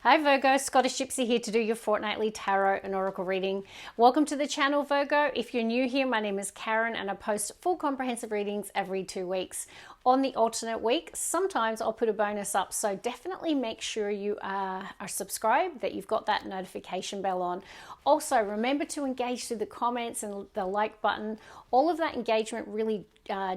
Hi Virgo, Scottish Gypsy here to do your fortnightly tarot and oracle reading. Welcome to the channel, Virgo. If you're new here, my name is Karen and I post full comprehensive readings every 2 weeks. On the alternate week, sometimes I'll put a bonus up, so definitely make sure you are subscribed, that you've got that notification bell on. Also, remember to engage through the comments and the like button. All of that engagement really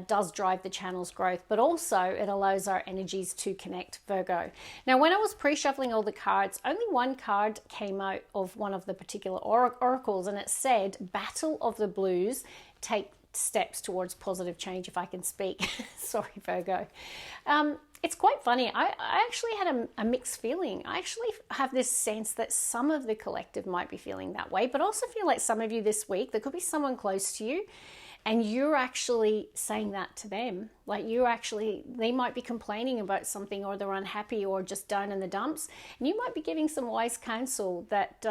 does drive the channel's growth, but also it allows our energies to connect, Virgo. Now, when I was pre-shuffling all the cards, only one card came out of one of the particular oracles, and it said, Battle of the Blues, take steps towards positive change, if I can speak. Sorry, Virgo. It's quite funny. I actually had a mixed feeling. I actually have this sense that some of the collective might be feeling that way, but also feel like some of you this week, there could be someone close to you and you're actually saying that to them. Like they might be complaining about something, or they're unhappy or just down in the dumps. And you might be giving some wise counsel that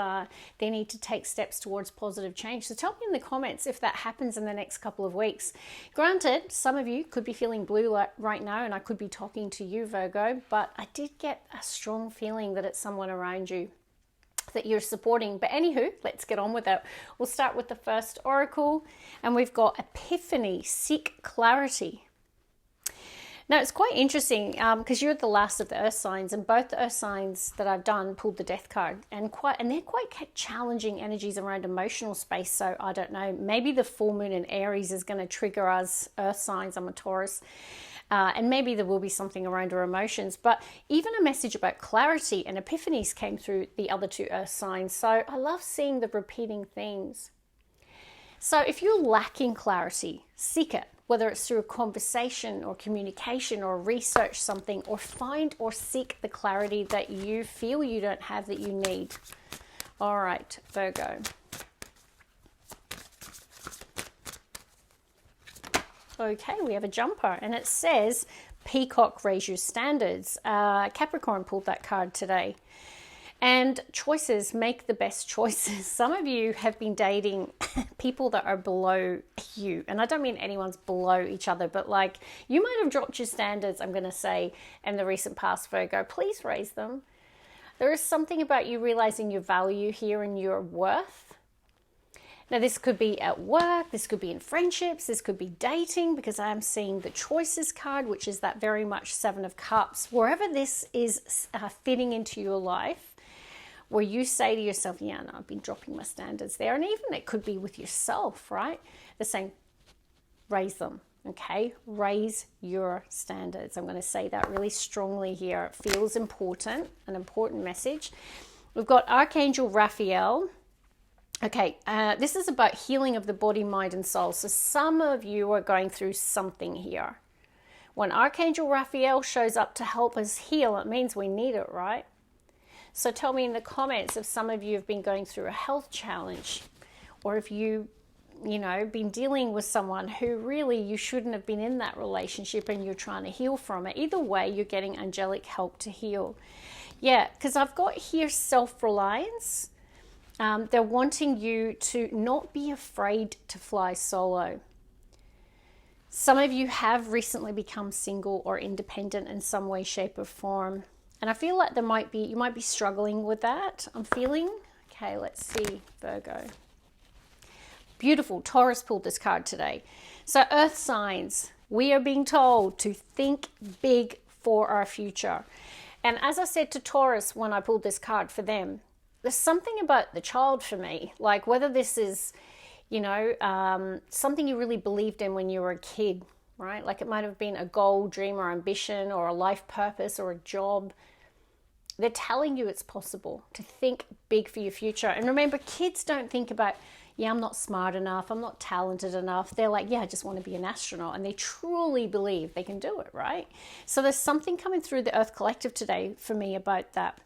they need to take steps towards positive change. So tell me in the comments if that happens in the next couple of weeks. Granted, some of you could be feeling blue right now, and I could be talking to you, Virgo, but I did get a strong feeling that it's someone around you that you're supporting. But anywho, let's get on with it. We'll start with the first oracle, and we've got Epiphany, Seek Clarity. Now, it's quite interesting because you're the last of the earth signs, and both the earth signs that I've done pulled the death card, and they're quite challenging energies around emotional space. So I don't know, maybe the full moon in Aries is going to trigger us earth signs. I'm a Taurus. And maybe there will be something around our emotions, but even a message about clarity and epiphanies came through the other two earth signs. So I love seeing the repeating themes. So if you're lacking clarity, seek it, whether it's through a conversation or communication or research something, or find or seek the clarity that you feel you don't have, that you need. All right, Virgo. Okay, we have a jumper, and it says, Peacock, raise your standards. Capricorn pulled that card today. And choices, make the best choices. Some of you have been dating people that are below you. And I don't mean anyone's below each other, but like you might have dropped your standards, I'm going to say, in the recent past, Virgo. Please raise them. There is something about you realizing your value here and your worth. Now, this could be at work, this could be in friendships, this could be dating, because I am seeing the choices card, which is that very much Seven of Cups. Wherever this is fitting into your life, where you say to yourself, yeah, no, I've been dropping my standards there. And even it could be with yourself, right? The same, raise them, okay? Raise your standards. I'm going to say that really strongly here. It feels important, an important message. We've got Archangel Raphael. Okay, this is about healing of the body, mind, and soul. So some of you are going through something here. When Archangel Raphael shows up to help us heal, it means we need it, right? So tell me in the comments if some of you have been going through a health challenge, or if you been dealing with someone who really you shouldn't have been in that relationship and you're trying to heal from it. Either way, you're getting angelic help to heal. Yeah, because I've got here self-reliance. They're wanting you to not be afraid to fly solo. Some of you have recently become single or independent in some way, shape, or form. And I feel like you might be struggling with that. I'm feeling. Okay, let's see, Virgo. Beautiful. Taurus pulled this card today. So earth signs, we are being told to think big for our future. And as I said to Taurus when I pulled this card for them, there's something about the child for me, like whether this is, something you really believed in when you were a kid, right? Like it might have been a goal, dream, or ambition, or a life purpose, or a job. They're telling you it's possible to think big for your future. And remember, kids don't think about, yeah, I'm not smart enough, I'm not talented enough. They're like, yeah, I just want to be an astronaut. And they truly believe they can do it, right? So there's something coming through the Earth Collective today for me about that.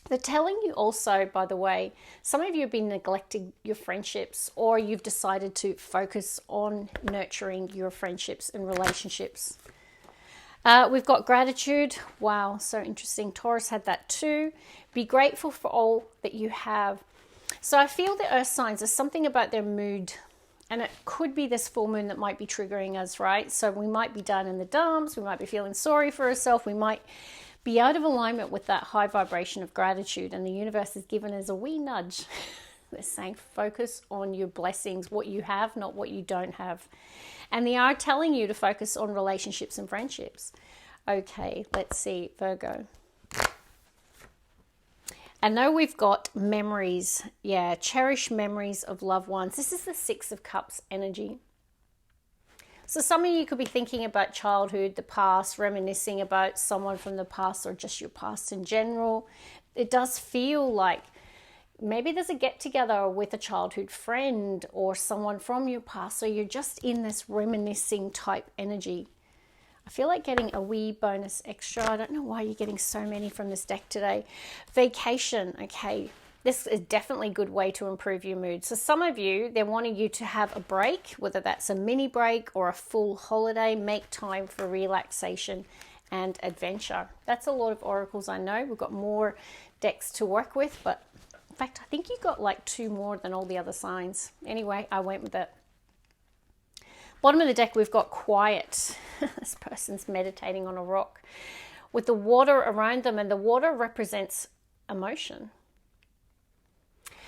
They're telling you also, by the way, some of you have been neglecting your friendships, or you've decided to focus on nurturing your friendships and relationships. We've got gratitude. Wow, so interesting. Taurus had that too. Be grateful for all that you have. So I feel the earth signs, there's something about their mood, and it could be this full moon that might be triggering us, right? So we might be down in the dumps. We might be feeling sorry for ourselves. We might be out of alignment with that high vibration of gratitude. And the universe is given as a wee nudge. They're saying focus on your blessings, what you have, not what you don't have. And they are telling you to focus on relationships and friendships. Okay, let's see, Virgo. I know we've got memories. Yeah, cherish memories of loved ones. This is the Six of Cups energy. So some of you could be thinking about childhood, the past, reminiscing about someone from the past or just your past in general. It does feel like maybe there's a get-together with a childhood friend or someone from your past. So you're just in this reminiscing type energy. I feel like getting a wee bonus extra. I don't know why you're getting so many from this deck today. Vacation, okay. This is definitely a good way to improve your mood. So some of you, they're wanting you to have a break, whether that's a mini break or a full holiday. Make time for relaxation and adventure. That's a lot of oracles, I know. We've got more decks to work with, but in fact, I think you got like 2 more than all the other signs. Anyway, I went with it. Bottom of the deck, we've got quiet. This person's meditating on a rock with the water around them, and the water represents emotion.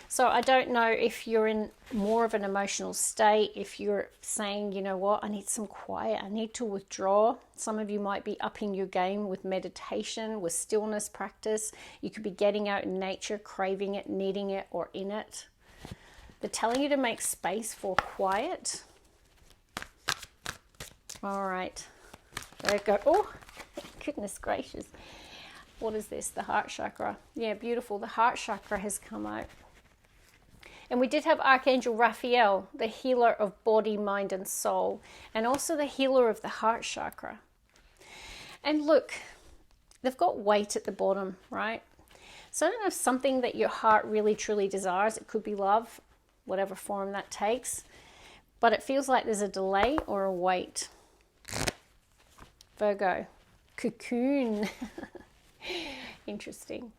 So I don't know if you're in more of an emotional state, if you're saying, you know what, I need some quiet, I need to withdraw. Some of you might be upping your game with meditation, with stillness practice. You could be getting out in nature, craving it, needing it, or in it. They're telling you to make space for quiet. All right, there we go. Oh, goodness gracious. What is this? The heart chakra. Yeah, beautiful. The heart chakra has come out. And we did have Archangel Raphael, the healer of body, mind, and soul, and also the healer of the heart chakra. And look, they've got weight at the bottom, right? So I don't know if something that your heart really, truly desires. It could be love, whatever form that takes. But it feels like there's a delay or a wait. Virgo, cocoon. Interesting.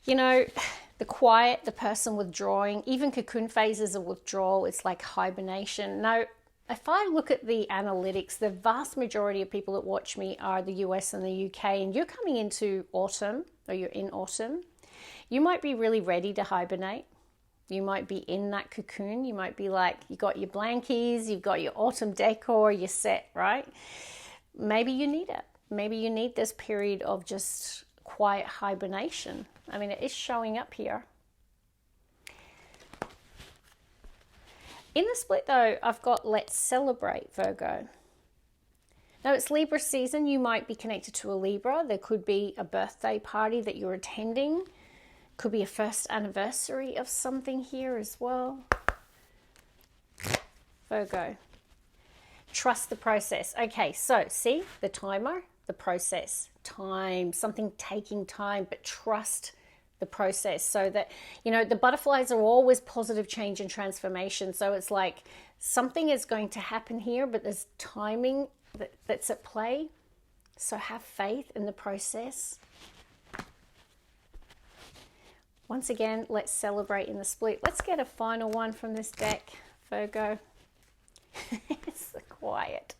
You know, the quiet, the person withdrawing, even cocoon phases of withdrawal, it's like hibernation. Now, if I look at the analytics, the vast majority of people that watch me are the US and the UK, and you're coming into autumn, or you're in autumn. You might be really ready to hibernate. You might be in that cocoon. You might be like, you got your blankies, you've got your autumn decor, you're set, right? Maybe you need it. Maybe you need this period of just quiet hibernation. I mean, it is showing up here. In the split though, I've got let's celebrate, Virgo. Now it's Libra season. You might be connected to a Libra. There could be a birthday party that you're attending. Could be a first anniversary of something here as well. Virgo. Trust the process. Okay, so see the timer, the process, time, something taking time, but trust the process so that, you know, the butterflies are always positive change and transformation. So it's like something is going to happen here, but there's timing that's at play. So have faith in the process. Once again, let's celebrate in the split. Let's get a final one from this deck, Virgo. It's the quiet.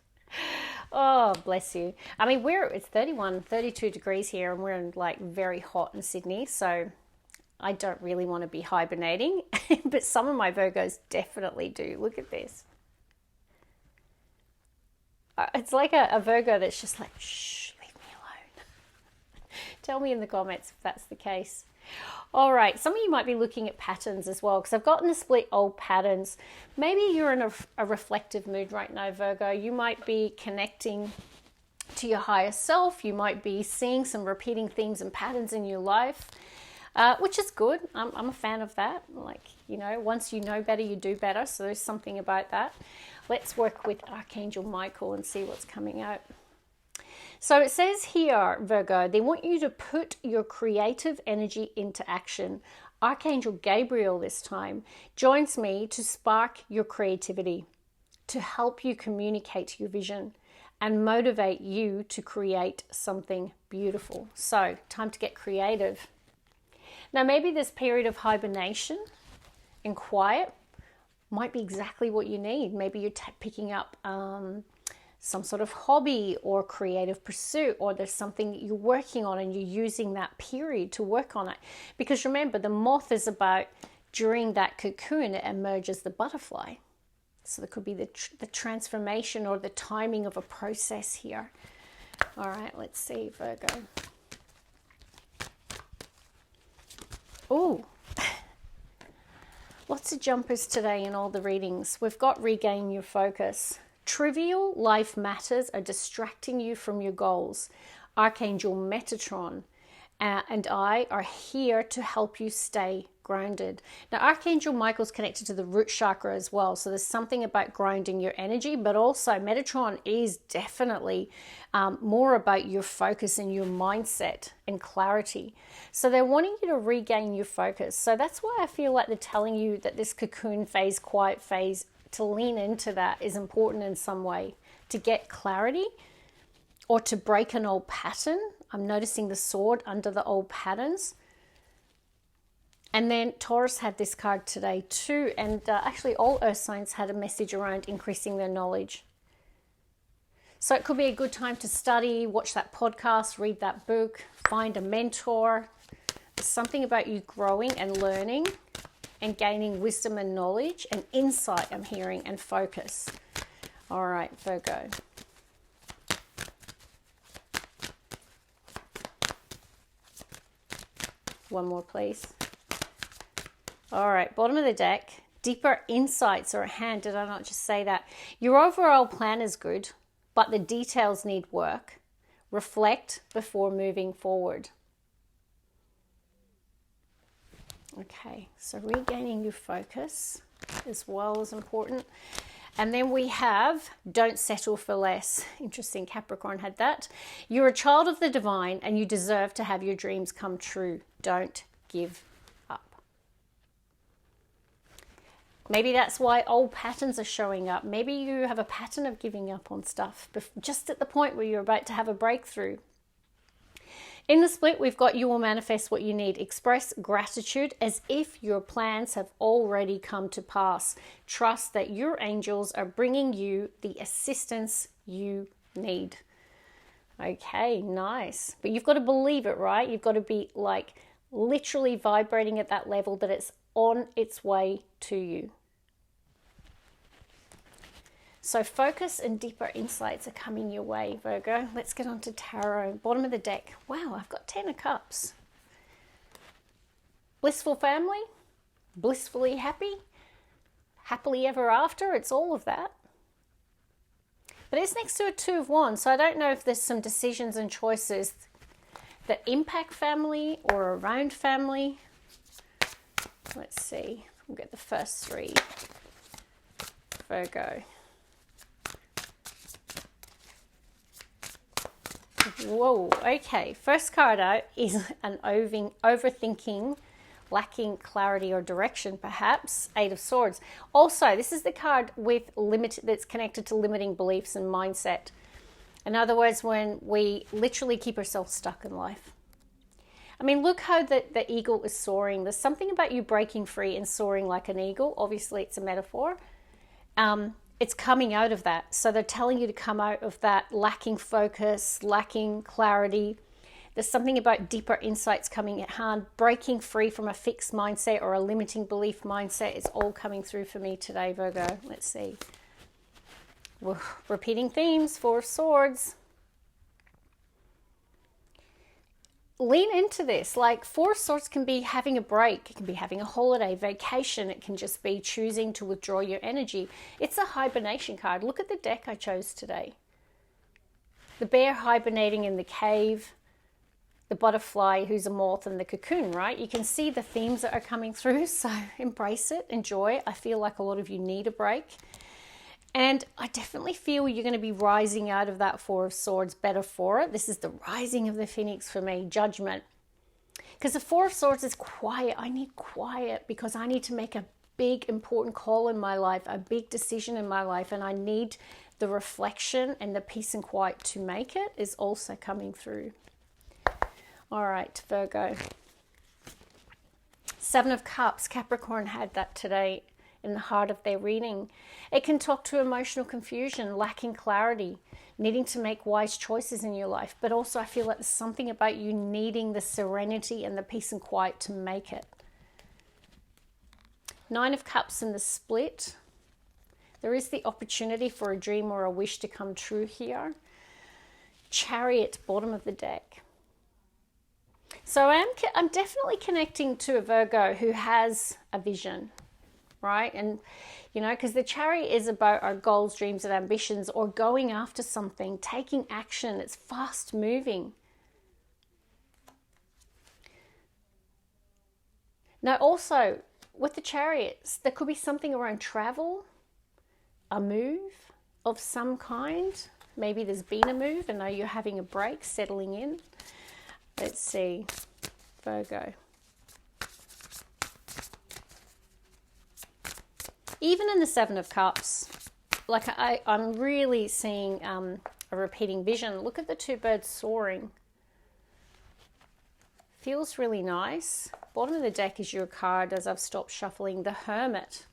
Oh, bless you. I mean, it's 31, 32 degrees here, and we're in like very hot in Sydney. So I don't really want to be hibernating, but some of my Virgos definitely do. Look at this. It's like a Virgo that's just like, shh, leave me alone. Tell me in the comments if that's the case. All right, some of you might be looking at patterns as well, because I've gotten to split old patterns. Maybe you're in a reflective mood right now, Virgo. You might be connecting to your higher self. You might be seeing some repeating themes and patterns in your life, which is good. I'm a fan of that. Like, you know, once you know better, you do better. So there's something about that. Let's work with Archangel Michael and see what's coming out. So it says here, Virgo, they want you to put your creative energy into action. Archangel Gabriel this time joins me to spark your creativity, to help you communicate your vision and motivate you to create something beautiful. So time to get creative. Now maybe this period of hibernation and quiet might be exactly what you need. Maybe you're picking up some sort of hobby or creative pursuit, or there's something you're working on and you're using that period to work on it. Because remember, the moth is about, during that cocoon, it emerges the butterfly. So there could be the transformation or the timing of a process here. All right, let's see, Virgo. Oh, lots of jumpers today in all the readings. We've got regain your focus. Trivial life matters are distracting you from your goals. Archangel Metatron and I are here to help you stay grounded. Now, Archangel Michael's connected to the root chakra as well. So there's something about grounding your energy, but also Metatron is definitely more about your focus and your mindset and clarity. So they're wanting you to regain your focus. So that's why I feel like they're telling you that this cocoon phase, quiet phase, to lean into that is important in some way, to get clarity or to break an old pattern. I'm noticing the sword under the old patterns. And then Taurus had this card today too. And actually all earth signs had a message around increasing their knowledge. So it could be a good time to study, watch that podcast, read that book, find a mentor. There's something about you growing and learning and gaining wisdom and knowledge and insight, I'm hearing, and focus. All right, Virgo. One more, please. All right, bottom of the deck. Deeper insights are at hand. Did I not just say that? Your overall plan is good, but the details need work. Reflect before moving forward. Okay, so regaining your focus as well is important. And then we have don't settle for less. Interesting, Capricorn had that. You're a child of the divine and you deserve to have your dreams come true. Don't give up. Maybe that's why old patterns are showing up. Maybe you have a pattern of giving up on stuff just at the point where you're about to have a breakthrough. In the split, we've got you will manifest what you need. Express gratitude as if your plans have already come to pass. Trust that your angels are bringing you the assistance you need. Okay, nice. But you've got to believe it, right? You've got to be like literally vibrating at that level that it's on its way to you. So focus and deeper insights are coming your way, Virgo. Let's get on to tarot. Bottom of the deck. Wow, I've got 10 of cups. Blissful family, blissfully happy, happily ever after. It's all of that. But it's next to a 2 of wands. So I don't know if there's some decisions and choices that impact family or around family. Let's see. We'll get the first 3. Virgo. Whoa, okay. First card out is an overthinking, lacking clarity or direction, perhaps. 8 of Swords. Also, this is the card with that's connected to limiting beliefs and mindset. In other words, when we literally keep ourselves stuck in life. I mean, look how the eagle is soaring. There's something about you breaking free and soaring like an eagle. Obviously, it's a metaphor. It's coming out of that. So they're telling you to come out of that lacking focus, lacking clarity. There's something about deeper insights coming at hand, breaking free from a fixed mindset or a limiting belief mindset. It's all coming through for me today, Virgo. Let's see. We're repeating themes, 4 of Swords. Lean into this. Like 4 of Swords can be having a break. It can be having a holiday, vacation. It can just be choosing to withdraw your energy. It's a hibernation card. Look at the deck I chose today. The bear hibernating in the cave. The butterfly who's a moth in the cocoon, right? You can see the themes that are coming through. So embrace it. Enjoy. I feel like a lot of you need a break. And I definitely feel you're going to be rising out of that 4 of Swords better for it. This is the rising of the phoenix for me, judgment. Because the 4 of Swords is quiet. I need quiet because I need to make a big, important call in my life, a big decision in my life. And I need the reflection and the peace and quiet to make it is also coming through. All right, Virgo. 7 of Cups. Capricorn had that today. In the heart of their reading. It can talk to emotional confusion, lacking clarity. needing to make wise choices in your life. But also I feel like there's something about you needing the serenity and the peace and quiet to make it. Nine of Cups in the split. There is the opportunity for a dream or a wish to come true here. Chariot, bottom of the deck. So I'm definitely connecting to a Virgo who has a vision, right? And, you know, because the Chariot is about our goals, dreams, and ambitions, or going after something, taking action. It's fast moving. Now, also, with the Chariots, there could be something around travel, a move of some kind. Maybe there's been a move and now you're having a break, settling in. Let's see, Virgo. Even in the Seven of Cups, like I'm really seeing a repeating vision. Look at the two birds soaring. Feels really nice. Bottom of the deck is your card as I've stopped shuffling. The Hermit.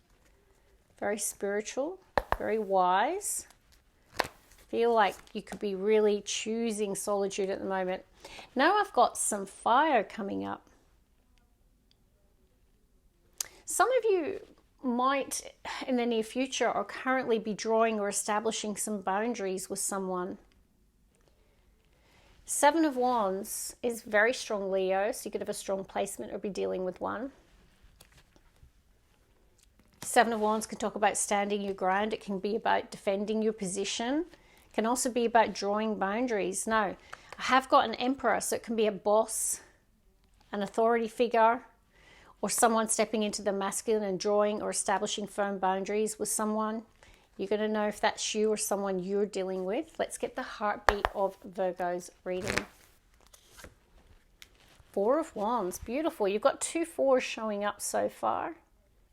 Very spiritual, very wise. Feel like you could be really choosing solitude at the moment. Now I've got some fire coming up. Some of you might in the near future or currently be drawing or establishing some boundaries with someone. Seven of Wands is very strong Leo, so you could have a strong placement or be dealing with one. Seven of Wands can talk about standing your ground. It can be about defending your position. It can also be about drawing boundaries. Now, I have got an Emperor, so it can be a boss, an authority figure, or someone stepping into the masculine and drawing or establishing firm boundaries with someone. You're going to know if that's you or someone you're dealing with. Let's get the heartbeat of Virgo's reading. Four of Wands, beautiful. You've got two fours showing up so far.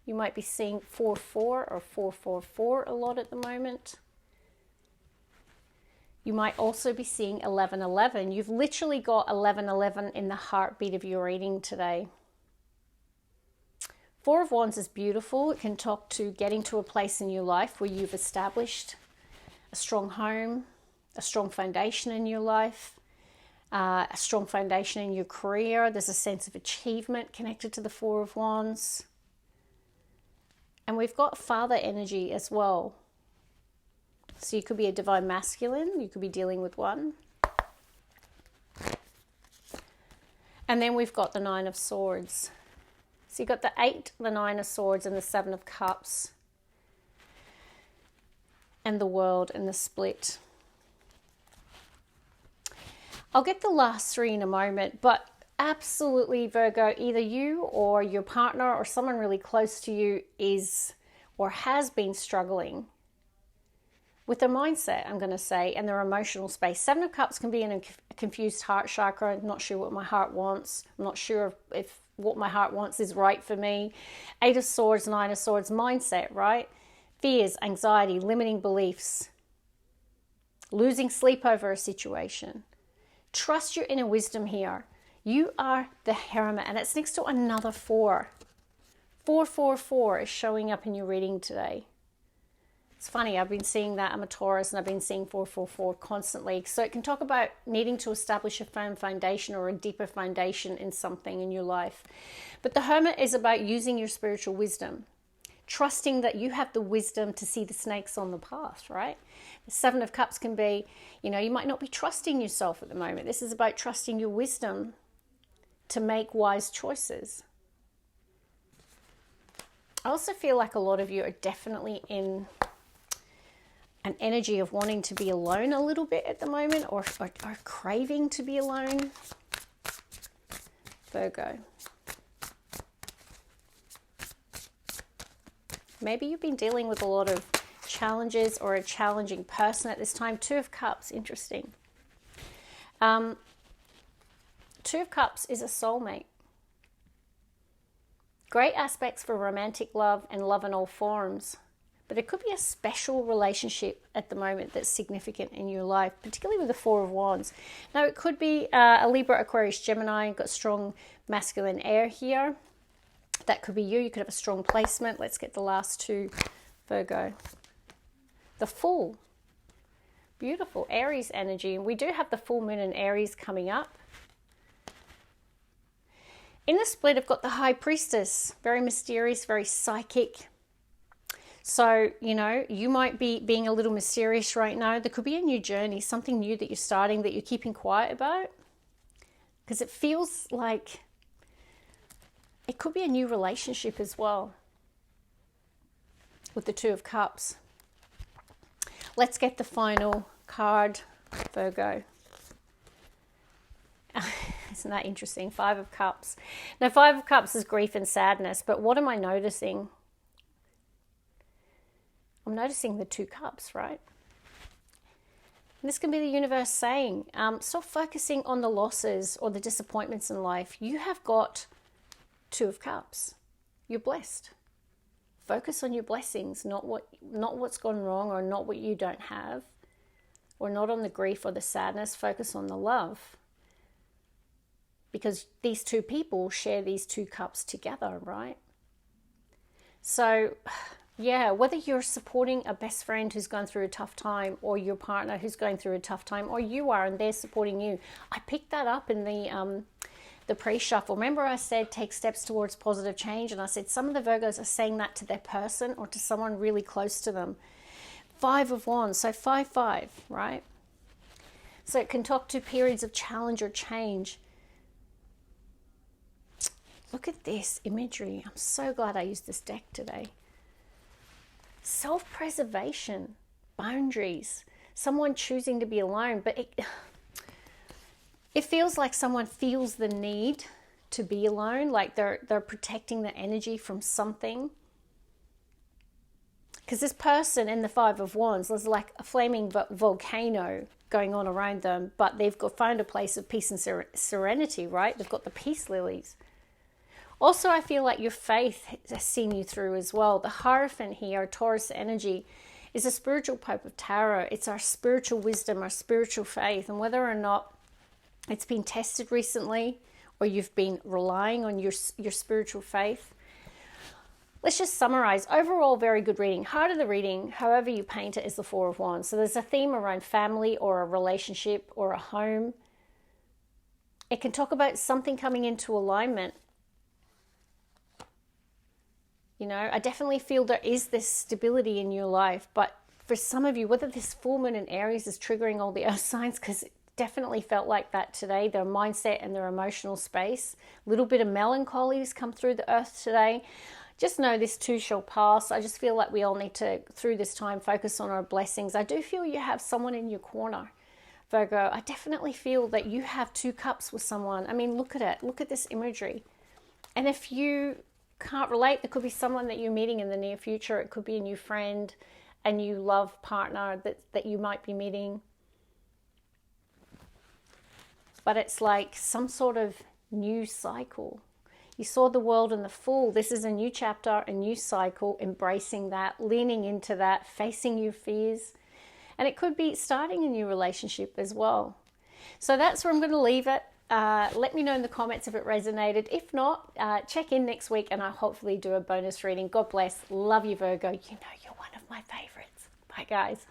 You might be seeing 4-4 or 4-4-4 a lot at the moment. You might also be seeing 11-11. You've literally got 11-11 in the heartbeat of your reading today. Four of Wands is beautiful. It can talk to getting to a place in your life where you've established a strong home, a strong foundation in your life, a strong foundation in your career. There's a sense of achievement connected to the Four of Wands. And we've got father energy as well. So you could be a divine masculine. You could be dealing with one. And then we've got the Nine of Swords. So you've got the 8, the 9 of Swords, and the 7 of Cups. And the World and the split. I'll get the last three in a moment, but absolutely, Virgo, either you or your partner or someone really close to you is or has been struggling with their mindset, I'm going to say, and their emotional space. 7 of Cups can be in a confused heart chakra. I'm not sure what my heart wants. I'm not sure if what my heart wants is right for me. 8 of Swords, 9 of Swords, mindset, right? Fears, anxiety, limiting beliefs, losing sleep over a situation. Trust your inner wisdom here. You are the Hermit, and it's next to another 4. 4-4-4 is showing up in your reading today. It's funny, I've been seeing that. I'm a Taurus and I've been seeing 4-4-4 constantly. So it can talk about needing to establish a firm foundation or a deeper foundation in something in your life. But the Hermit is about using your spiritual wisdom, trusting that you have the wisdom to see the snakes on the path, right? The 7 of Cups can be, you know, you might not be trusting yourself at the moment. This is about trusting your wisdom to make wise choices. I also feel like a lot of you are definitely in an energy of wanting to be alone a little bit at the moment, or craving to be alone. Virgo. Maybe you've been dealing with a lot of challenges or a challenging person at this time. 2 of Cups, interesting. 2 of Cups is a soulmate. Great aspects for romantic love and love in all forms. But it could be a special relationship at the moment that's significant in your life, particularly with the 4 of Wands. Now, it could be a Libra, Aquarius, Gemini, got strong masculine air here. That could be you. You could have a strong placement. Let's get the last 2, Virgo. The Fool. Beautiful Aries energy. And we do have the full moon in Aries coming up. In the split, I've got the High Priestess. Very mysterious, very psychic. So, you know, you might be being a little mysterious right now. There could be a new journey, something new that you're starting that you're keeping quiet about. Because it feels like it could be a new relationship as well. With the Two of Cups. Let's get the final card, Virgo. Isn't that interesting? Five of Cups. Now, Five of Cups is grief and sadness, but what am I noticing? I'm noticing the Two Cups, right? And this can be the universe saying, stop focusing on the losses or the disappointments in life. You have got Two of Cups. You're blessed. Focus on your blessings, not what's gone wrong or not what you don't have, or not on the grief or the sadness. Focus on the love. Because these two people share these two cups together, right? So, yeah, whether you're supporting a best friend who's going through a tough time, or your partner who's going through a tough time, or you are and they're supporting you. I picked that up in the pre-shuffle. Remember I said take steps towards positive change, and I said some of the Virgos are saying that to their person or to someone really close to them. Five of Wands, so 5-5, right? So it can talk to periods of challenge or change. Look at this imagery. I'm so glad I used this deck today. Self-preservation, boundaries, someone choosing to be alone, but it feels like someone feels the need to be alone, like they're protecting their energy from something. Because this person in the Five of Wands, there's like a flaming volcano going on around them, but they've found a place of peace and serenity, right? They've got the peace lilies. Also, I feel like your faith has seen you through as well. The Hierophant here, Taurus energy, is a spiritual Pope of Tarot. It's our spiritual wisdom, our spiritual faith, and whether or not it's been tested recently or you've been relying on your spiritual faith. Let's just summarize. Overall, very good reading. Heart of the reading, however you paint it, is the Four of Wands. So there's a theme around family or a relationship or a home. It can talk about something coming into alignment. You know, I definitely feel there is this stability in your life, but for some of you, whether this full moon in Aries is triggering all the earth signs, because it definitely felt like that today, their mindset and their emotional space, a little bit of melancholy has come through the earth today. Just know this too shall pass. I just feel like we all need to, through this time, focus on our blessings. I do feel you have someone in your corner, Virgo. I definitely feel that you have two cups with someone. I mean, look at it. Look at this imagery. And if you can't relate, there could be someone that you're meeting in the near future. It could be a new friend, a new love partner that you might be meeting. But it's like some sort of new cycle. You saw the World and the Fool. This is a new chapter, a new cycle, embracing that, leaning into that, facing your fears. And it could be starting a new relationship as well. So that's where I'm going to leave it. Let me know in the comments if it resonated. If not, check in next week and I'll hopefully do a bonus reading. God bless. Love you, Virgo. You know you're one of my favorites. Bye, guys.